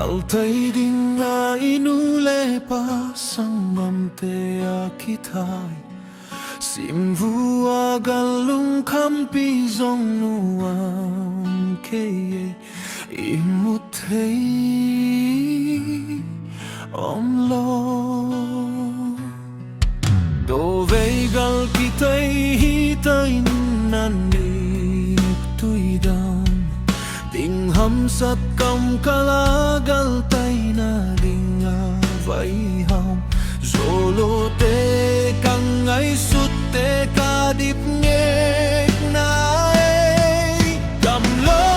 Galtay din nga inule pa sangam te akitai Simvua galung kampi zong nuam keye imutei omlo Dovei gal kitay hitay nanik tuidam Ding hamsat kam kalagal tay na ding avay ham Zolo te kang ay sutte kadip ngek na ay Gamlo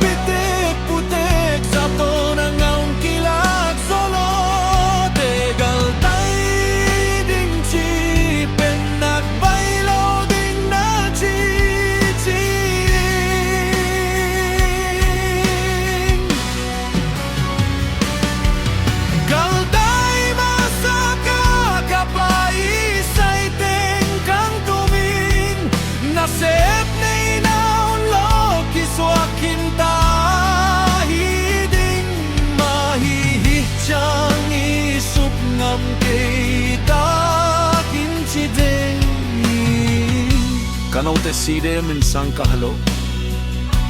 pitik putik sa to ng aong kilag Zolo te galtay ding chipen nagbaylo ding nagchichiling Galtay masaka kapaisay ting kang tuming Nasip na inaon lo kiswakin tahiding Mahihitsyang isup ngam kita kinchiding Kanaw te side minsang kahalo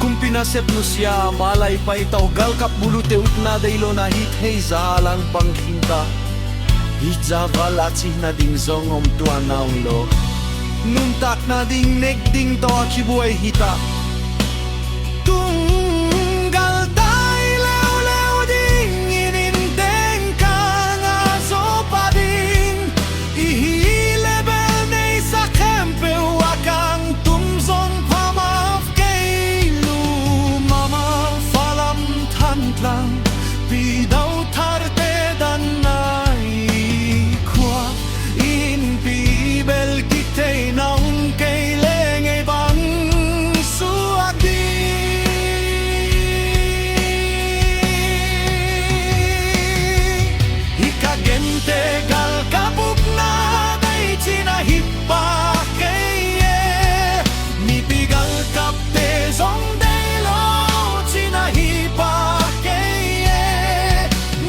Kung pinasep no siya malay pa itaw galkap bulute utna daylo na hit hey zalang pangkinta Hit zavalati na ding zong om tua naong lo Nuntak na ding negding to akibuay hita Tunggal tay lew-lew ding ininteng kang aso pa ding Ihilebel na sa kempe wakang tumzong pamaf kay lumama falam tantlang Pidaw tarte dan nai kwa inpibel kitay naung kay lengay bang suagdi Ikagente gal kapuk na day chinahipa kaye Mipigal kapte zong daylo chinahipa kaye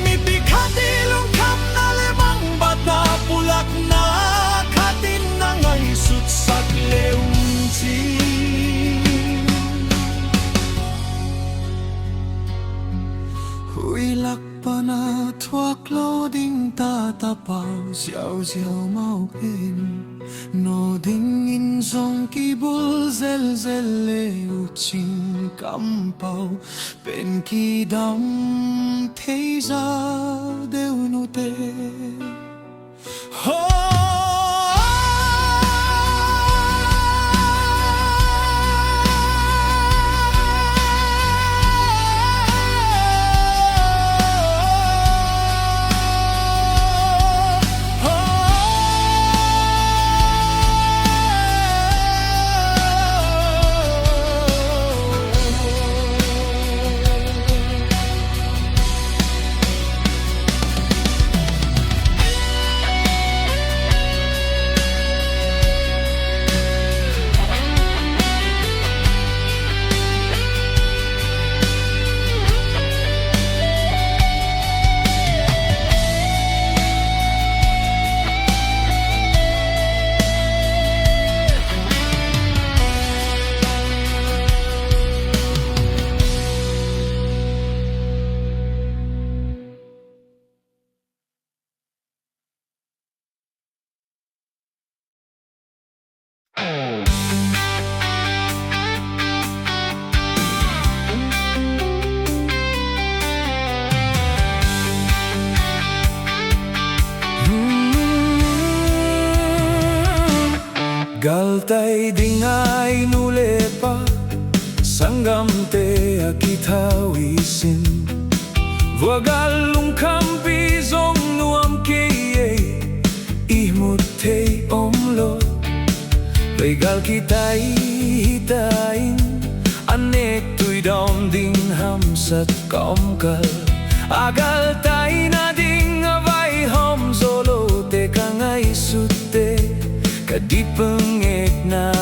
Mipikatilong kam na lemang bata pulak na katin na ngay sutsak leunsin Huilak pa na tuak lo ding tatapaw Xiao xiao mau hin No ding in zong kibul zel zel le uching kampaw Pen ki dam thei za deu nu te Ho Galtay dingay nule pa sanggam te akitawisin Vuagalung kampi zong nuam keye ihmut te omlo Legal kitay hitain anek tuy dom ding hamsat komkal Agal tay na ding avay hom zolo te kangay sutte Kadipengek na